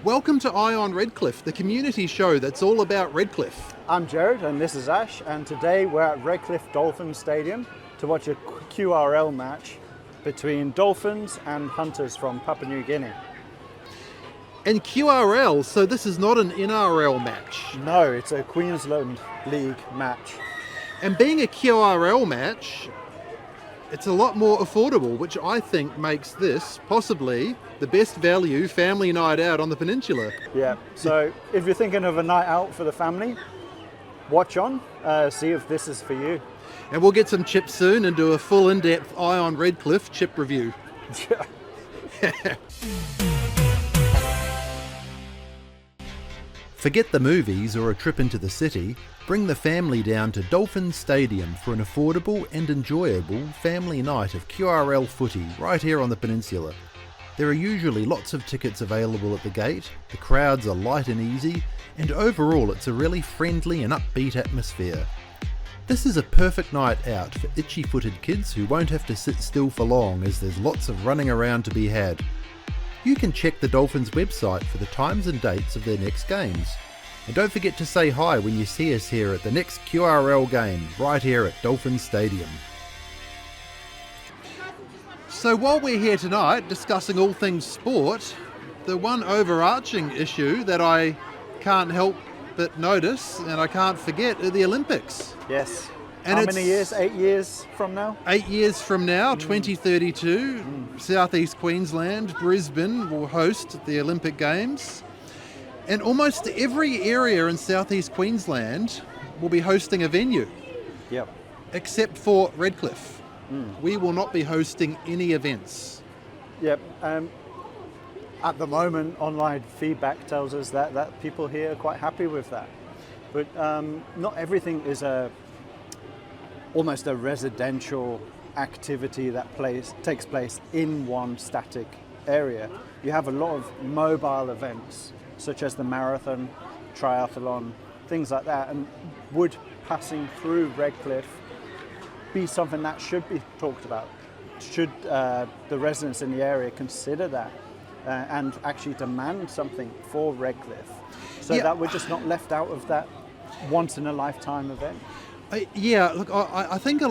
Welcome to Eye on Redcliffe, the community show that's all about Redcliffe. I'm Gerard and this is Ash, and today we're at Redcliffe Dolphins Stadium to watch a QRL match between Dolphins and Hunters from Papua New Guinea. And QRL, so this is not an NRL match. No, it's a Queensland League match. And being a QRL match, it's a lot more affordable, which I think makes this possibly the best value family night out on the Peninsula. Yeah, so if you're thinking of a night out for the family, watch on, see if this is for you. And we'll get some chips soon and do a full in-depth Eye on Redcliffe chip review. Forget the movies or a trip into the city. Bring the family down to Dolphins Stadium for an affordable and enjoyable family night of QRL footy right here on the Peninsula. There are usually lots of tickets available at the gate, the crowds are light and easy, and overall it's a really friendly and upbeat atmosphere. This is a perfect night out for itchy-footed kids who won't have to sit still for long, as there's lots of running around to be had. You can check the Dolphins website for the times and dates of their next games. And don't forget to say hi when you see us here at the next QRL game, right here at Dolphins Stadium. So while we're here tonight discussing all things sport, the one overarching issue that I can't help but notice and I can't forget are the Olympics. Yes. And how many years? 8 years from now? 8 years from now, 2032, Southeast Queensland, Brisbane will host the Olympic Games. And almost every area in Southeast Queensland will be hosting a venue. Yep. Except for Redcliffe. We will not be hosting any events. Yep. At the moment, online feedback tells us that people here are quite happy with that. But not everything is almost a residential activity that takes place in one static area. You have a lot of mobile events, such as the marathon, triathlon, things like that. And would passing through Redcliffe be something that should be talked about? Should the residents in the area consider that and actually demand something for Redcliffe so that we're just not left out of that once in a lifetime event? Look, I think a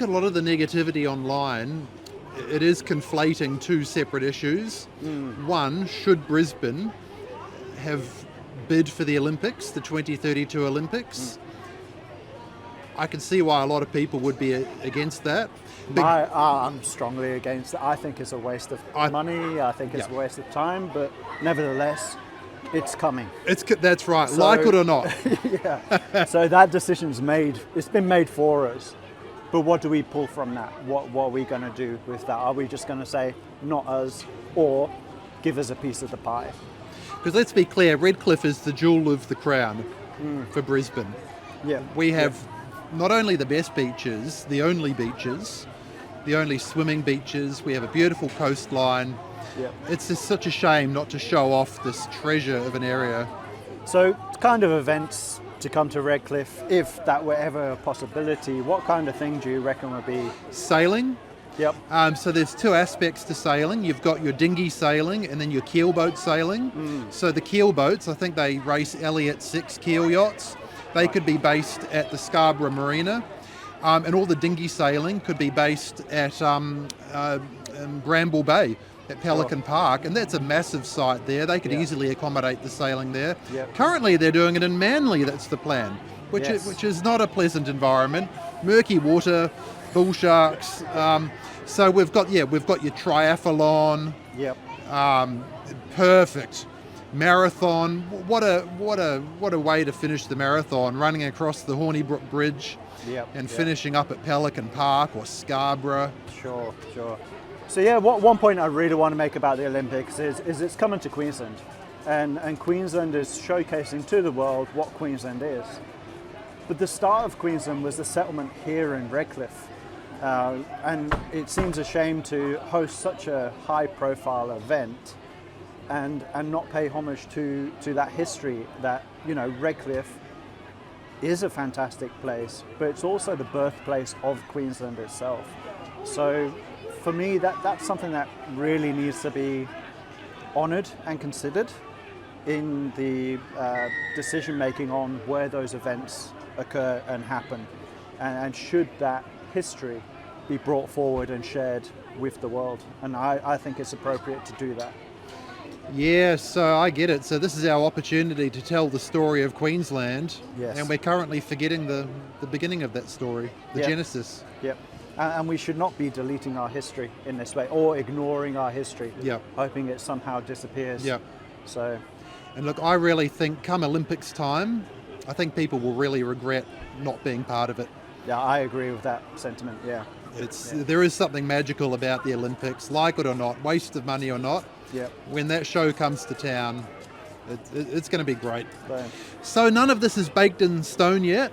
lot of the negativity online, it is conflating two separate issues. One, should Brisbane have bid for the Olympics, the 2032 Olympics? I can see why a lot of people would be against that. I'm strongly against it. I think it's a waste of money. I think it's a waste of time. But nevertheless, it's coming. That's right. So, like it or not. Yeah. So that decision's made. It's been made for us. But what do we pull from that? What are we going to do with that? Are we just going to say not us, or give us a piece of the pie? Because let's be clear, Redcliffe is the jewel of the crown for Brisbane. Yeah. We have not only the best beaches, the only swimming beaches. We have a beautiful coastline. Yep. It's just such a shame not to show off this treasure of an area. So, kind of events to come to Redcliffe, if that were ever a possibility, what kind of thing do you reckon would be? Sailing. Yep. So there's two aspects to sailing. You've got your dinghy sailing and then your keelboat sailing. So the keelboats, I think they race Elliott 6 keel yachts. They could be based at the Scarborough Marina. And all the dinghy sailing could be based at Bramble Bay at Pelican Park. And that's a massive site there. They could easily accommodate the sailing there. Yep. Currently they're doing it in Manly, that's the plan, which is not a pleasant environment. Murky water, bull sharks. So we've got your triathlon. Yep. Perfect. Marathon. What a way to finish the marathon, running across the Hornybrook Bridge and finishing up at Pelican Park or Scarborough. Sure. So one point I really want to make about the Olympics is it's coming to Queensland. And Queensland is showcasing to the world what Queensland is. But the start of Queensland was the settlement here in Redcliffe. And it seems a shame to host such a high-profile event and not pay homage to that history that, Redcliffe is a fantastic place, but it's also the birthplace of Queensland itself. So for me, that's something that really needs to be honoured and considered. in the decision making on where those events occur and happen, and should that history be brought forward and shared with the world, and I think it's appropriate to do that. Yeah, so I get it. So this is our opportunity to tell the story of Queensland, Yes. and we're currently forgetting the beginning of that story, the Yep. genesis. Yep. And we should not be deleting our history in this way or ignoring our history, Yep. hoping it somehow disappears. Yep. So, And look, I really think come Olympics time, I think people will really regret not being part of it. yeah, I agree with that sentiment. Yeah. There is something magical about the Olympics, like it or not, waste of money or not. Yeah. When that show comes to town, it's going to be great. So, So none of this is baked in stone yet.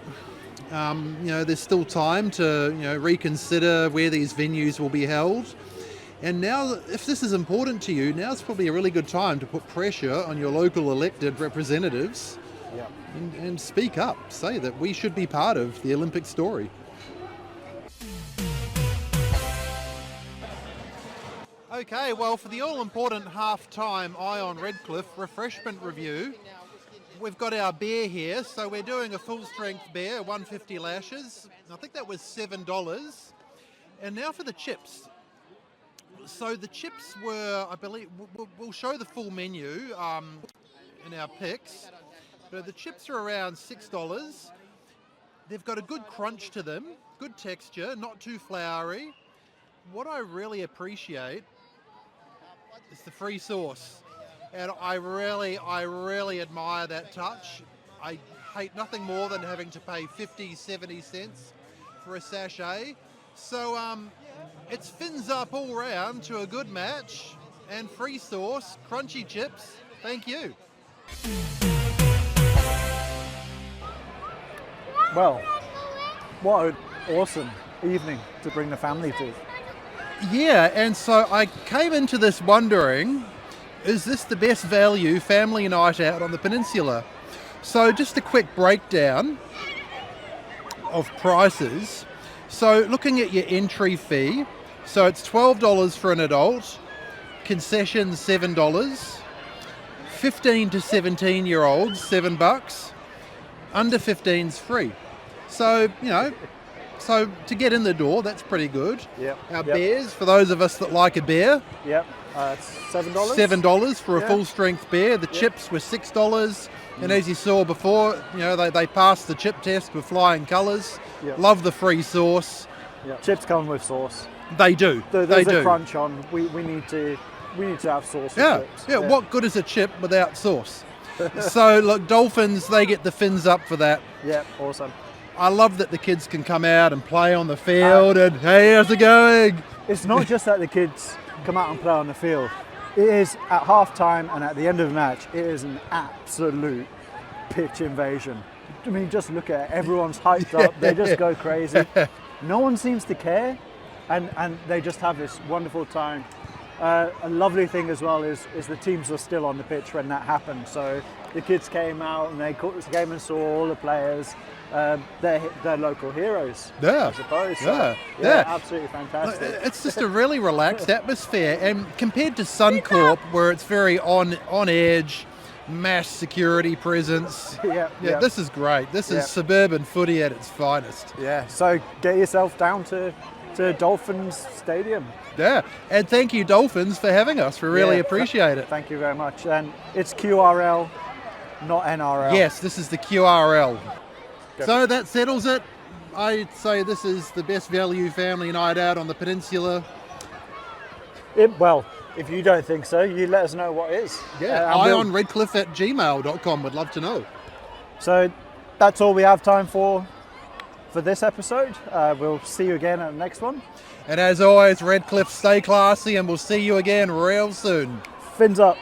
There's still time to reconsider where these venues will be held. And now, if this is important to you, now's probably a really good time to put pressure on your local elected representatives yeah. and speak up. Say that we should be part of the Olympic story. Okay, well, for the all-important half-time Eye on Redcliffe refreshment review, we've got our beer here. So we're doing a full-strength beer, 150 lashes. I think that was $7. And now for the chips. So the chips were, I believe, we'll show the full menu in our picks. But the chips are around $6. They've got a good crunch to them, good texture, not too floury. What I really appreciate is the free sauce. And I really admire that touch. I hate nothing more than having to pay 50, 70 cents for a sachet. So it's fins up all round to a good match, and free sauce, crunchy chips. Thank you. Well, what an awesome evening to bring the family to. Yeah, and so I came into this wondering, is this the best value family night out on the Peninsula? So just a quick breakdown of prices. So looking at your entry fee, so it's $12 for an adult, concessions $7, 15 to 17-year-olds $7, under 15's free. So, so to get in the door, that's pretty good. Yep. Our beers, for those of us that like a beer, Yep. It's $7. $7 for a Yeah. full strength beer. The chips were $6. And as you saw before, they passed the chip test with flying colours. Yep. Love the free sauce. Yep. Chips come with sauce. They do. There's they a do. crunch on. We need to have sauce. with Yeah. chips. Yeah. What good is a chip without sauce? So look, Dolphins, they get the fins up for that. Yeah. Awesome. I love that the kids can come out and play on the field and, hey, how's it going? It's not just that the kids come out and play on the field. It is at half time and at the end of the match, it is an absolute pitch invasion. I mean, just look at it. Everyone's hyped up. They just go crazy. No one seems to care, and they just have this wonderful time. A lovely thing as well is the teams were still on the pitch when that happened. So the kids came out and they came and saw all the players. They're local heroes, Yeah. I suppose. Yeah. So, Yeah. absolutely fantastic. It's just a really relaxed atmosphere, and compared to Suncorp, where it's very on edge, mass security presence. Yeah. This is great. This Yeah. is suburban footy at its finest. Yeah, so get yourself down to Dolphins Stadium. Yeah, and thank you, Dolphins, for having us. We really Yeah, appreciate it. Thank you very much. And it's QRL, not NRL. Yes, this is the QRL. Go. So that settles it. I'd say this is the best value family night out on the Peninsula. Well, if you don't think so, you let us know what is. Yeah, And we'll- ionredcliffe@gmail.com. Would love to know. So that's all we have time for this episode. We'll see you again at the next one. And as always, Redcliffe, stay classy, and we'll see you again real soon. Fins up.